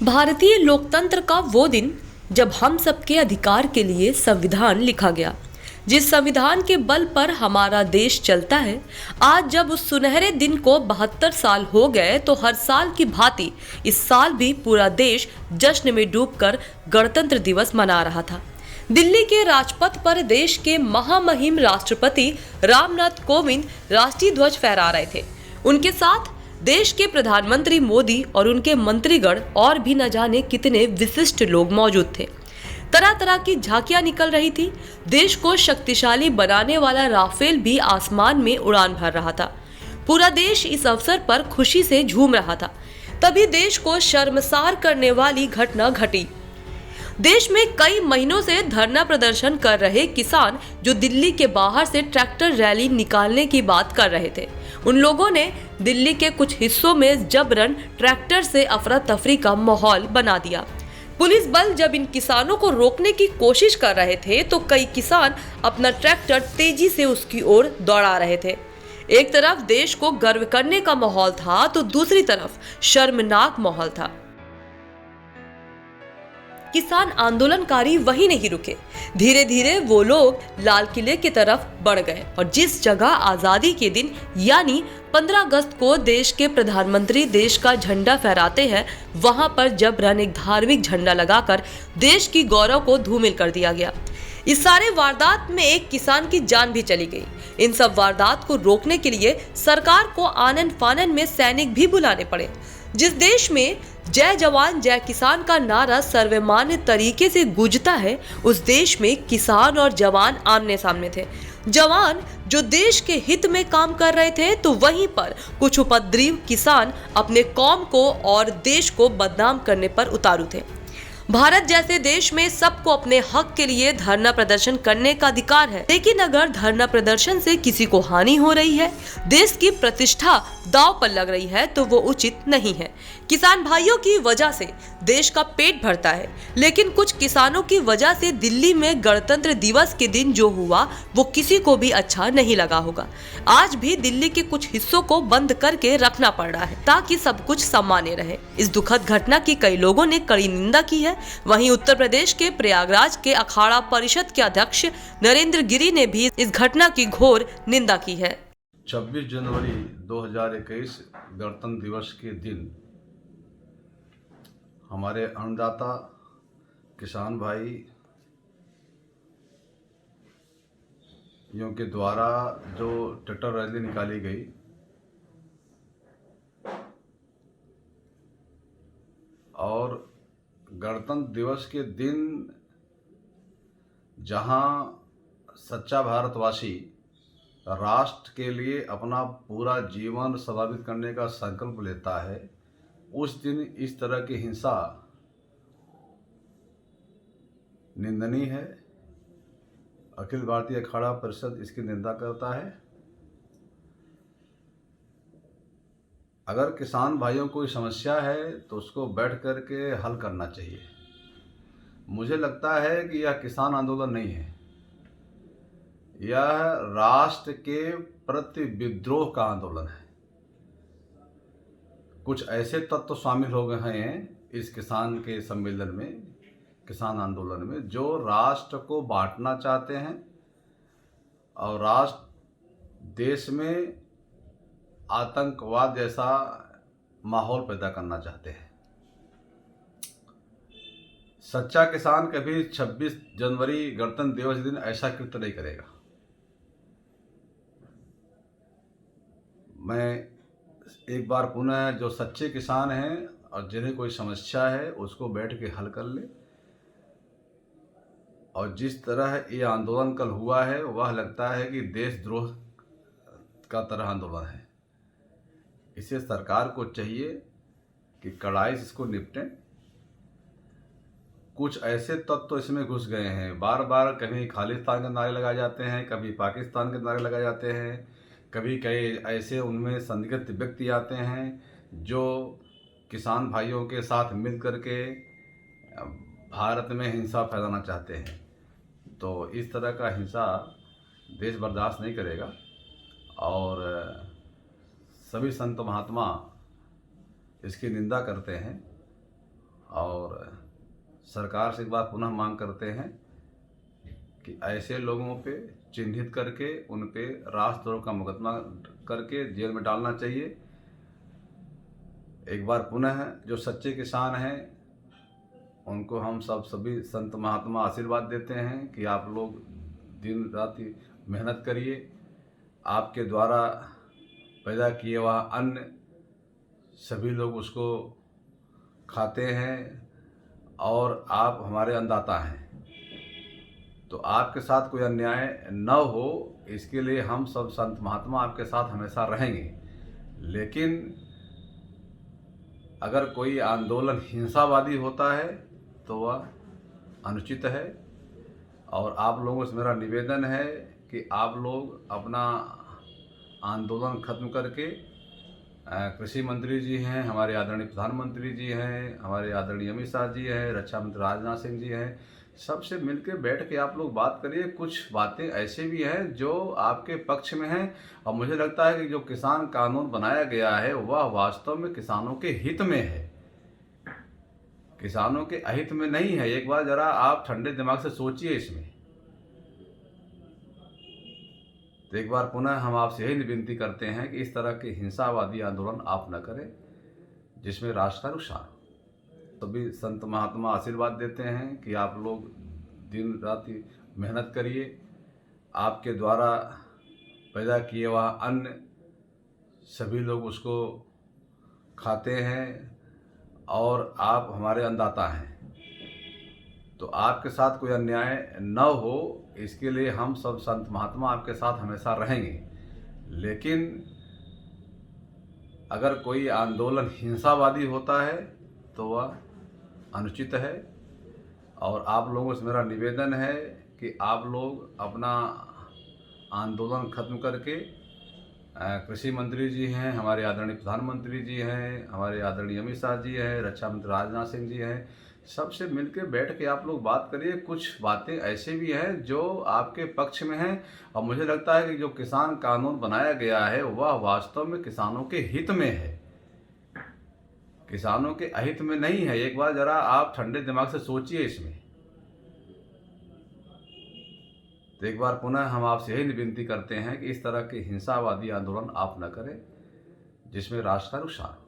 भारतीय लोकतंत्र का वो दिन जब हम सबके अधिकार के लिए संविधान लिखा गया, जिस संविधान के बल पर हमारा देश चलता है। आज जब उस सुनहरे दिन को 72 साल हो गए, तो हर साल की भांति इस साल भी पूरा देश जश्न में डूबकर गणतंत्र दिवस मना रहा था। दिल्ली के राजपथ पर देश के महामहिम राष्ट्रपति रामनाथ कोविंद राष्ट्रीय ध्वज फहरा रहे थे। उनके साथ देश के प्रधानमंत्री मोदी और उनके मंत्रीगण और भी न जाने कितने विशिष्ट लोग मौजूद थे। तरह तरह की झांकियां निकल रही थी। देश को शक्तिशाली बनाने वाला राफेल भी आसमान में उड़ान भर रहा था। पूरा देश इस अवसर पर खुशी से झूम रहा था। तभी देश को शर्मसार करने वाली घटना घटी। देश में कई महीनों से धरना प्रदर्शन कर रहे किसान जो दिल्ली के बाहर से ट्रैक्टर रैली निकालने की बात कर रहे थे, उन लोगों ने दिल्ली के कुछ हिस्सों में जबरन ट्रैक्टर से अफरा तफरी का माहौल बना दिया। पुलिस बल जब इन किसानों को रोकने की कोशिश कर रहे थे, तो कई किसान अपना ट्रैक्टर तेजी से उसकी ओर दौड़ा रहे थे। एक तरफ देश को गर्व करने का माहौल था, तो दूसरी तरफ शर्मनाक माहौल था। किसान आंदोलनकारी वहीं नहीं रुके। धीरे धीरे वो लोग लाल किले की तरफ बढ़ गए और जिस जगह आजादी के दिन यानी 15 अगस्त को देश के प्रधानमंत्री देश का झंडा फहराते हैं, वहां पर जबरन एक धार्मिक झंडा लगाकर देश की गौरव को धूमिल कर दिया गया। इस सारे वारदात में एक किसान की जान भी चली गई। इन सब वारदात को रोकने के लिए सरकार को आनन फानन में सैनिक भी बुलाने पड़े। जिस देश में जय जवान जय किसान का नारा सर्वमान्य तरीके से गूंजता है, उस देश में किसान और जवान आमने सामने थे। जवान जो देश के हित में काम कर रहे थे, तो वहीं पर कुछ उपद्रवी किसान अपने कौम को और देश को बदनाम करने पर उतारू थे। भारत जैसे देश में सबको अपने हक के लिए धरना प्रदर्शन करने का अधिकार है, लेकिन अगर धरना प्रदर्शन से किसी को हानि हो रही है, देश की प्रतिष्ठा दांव पर लग रही है, तो वो उचित नहीं है। किसान भाइयों की वजह से देश का पेट भरता है, लेकिन कुछ किसानों की वजह से दिल्ली में गणतंत्र दिवस के दिन जो हुआ वो किसी को भी अच्छा नहीं लगा होगा। आज भी दिल्ली के कुछ हिस्सों को बंद करके रखना पड़ रहा है ताकि सब कुछ सामान्य रहे। इस दुखद घटना की कई लोगों ने कड़ी निंदा की है। वहीं उत्तर प्रदेश के प्रयागराज के अखाड़ा परिषद के अध्यक्ष नरेंद्र गिरी ने भी इस घटना की घोर निंदा की है। 26 जनवरी 2021 गणतंत्र दिवस के दिन हमारे अन्नदाता किसान भाई के द्वारा जो ट्रैक्टर रैली निकाली गई, और गणतंत्र दिवस के दिन जहां सच्चा भारतवासी राष्ट्र के लिए अपना पूरा जीवन समर्पित करने का संकल्प लेता है, उस दिन इस तरह की हिंसा निंदनीय है। अखिल भारतीय अखाड़ा परिषद इसकी निंदा करता है। अगर किसान भाइयों को कोई समस्या है तो उसको बैठ कर के हल करना चाहिए। मुझे लगता है कि यह किसान आंदोलन नहीं है, यह राष्ट्र के प्रति विद्रोह का आंदोलन है। कुछ ऐसे तत्व शामिल हो गए हैं इस किसान के सम्मेलन में, किसान आंदोलन में, जो राष्ट्र को बांटना चाहते हैं और राष्ट्र देश में आतंकवाद जैसा माहौल पैदा करना चाहते हैं। सच्चा किसान कभी 26 जनवरी गणतंत्र दिवस दिन ऐसा कृत्य नहीं करेगा। मैं एक बार पुनः जो सच्चे किसान हैं और जिन्हें कोई समस्या है उसको बैठ के हल कर ले। और जिस तरह ये आंदोलन कल हुआ है, वह लगता है कि देशद्रोह का तरह आंदोलन है। इसे सरकार को चाहिए कि कड़ाई से इसको निपटें। कुछ ऐसे तत्व तो इसमें घुस गए हैं, बार बार कभी खालिस्तान के नारे लगाए जाते हैं, कभी पाकिस्तान के नारे लगाए जाते हैं, कभी कई ऐसे उनमें संदिग्ध व्यक्ति आते हैं जो किसान भाइयों के साथ मिल करके भारत में हिंसा फैलाना चाहते हैं। तो इस तरह का हिंसा देश बर्दाश्त नहीं करेगा। और सभी संत महात्मा इसकी निंदा करते हैं और सरकार से एक बार पुनः मांग करते हैं कि ऐसे लोगों पे चिन्हित करके उन पे राष्ट्रद्रोह का मुकदमा करके जेल में डालना चाहिए। एक बार पुनः जो सच्चे किसान हैं उनको हम सभी संत महात्मा आशीर्वाद देते हैं कि आप लोग दिन रात मेहनत करिए। आपके द्वारा पैदा किए हुआ अन्न सभी लोग उसको खाते हैं और आप हमारे अन्नदाता हैं, तो आपके साथ कोई अन्याय न हो इसके लिए हम सब संत महात्मा आपके साथ हमेशा रहेंगे। लेकिन अगर कोई आंदोलन हिंसावादी होता है तो वह अनुचित है और आप लोगों से मेरा निवेदन है कि आप लोग अपना आंदोलन खत्म करके कृषि मंत्री जी हैं, हमारे आदरणीय प्रधानमंत्री जी हैं, हमारे आदरणीय अमित शाह जी हैं, रक्षा मंत्री राजनाथ सिंह जी हैं, सबसे मिलकर बैठ के आप लोग बात करिए। कुछ बातें ऐसे भी हैं जो आपके पक्ष में हैं और मुझे लगता है कि जो किसान कानून बनाया गया है वह वास्तव में किसानों के हित में है, किसानों के अहित में नहीं है। एक बार जरा आप ठंडे दिमाग से सोचिए इसमें। तो एक बार पुनः हम आपसे यही विनती करते हैं कि इस तरह के हिंसावादी आंदोलन आप न करें जिसमें राष्ट्र का नुकसान हो। सभी संत महात्मा आशीर्वाद देते हैं कि आप लोग दिन रात मेहनत करिए। आपके द्वारा पैदा किए हुआ अन्न सभी लोग उसको खाते हैं और आप हमारे अन्नदाता हैं, तो आपके साथ कोई अन्याय न हो इसके लिए हम सब संत महात्मा आपके साथ हमेशा रहेंगे। लेकिन अगर कोई आंदोलन हिंसावादी होता है तो वह अनुचित है और आप लोगों से मेरा निवेदन है कि आप लोग अपना आंदोलन खत्म करके कृषि मंत्री जी हैं, हमारे आदरणीय प्रधानमंत्री जी हैं, हमारे आदरणीय अमित शाह जी हैं, रक्षा मंत्री राजनाथ सिंह जी हैं, सबसे मिलकर बैठ के आप लोग बात करिए। कुछ बातें ऐसे भी हैं जो आपके पक्ष में हैं और मुझे लगता है कि जो किसान कानून बनाया गया है वह वास्तव में किसानों के हित में है, किसानों के अहित में नहीं है। एक बार जरा आप ठंडे दिमाग से सोचिए इसमें। तो एक बार पुनः हम आपसे यही विनती करते हैं कि इस तरह के हिंसावादी आंदोलन आप न करें जिसमें राष्ट्र का नुकसान हो।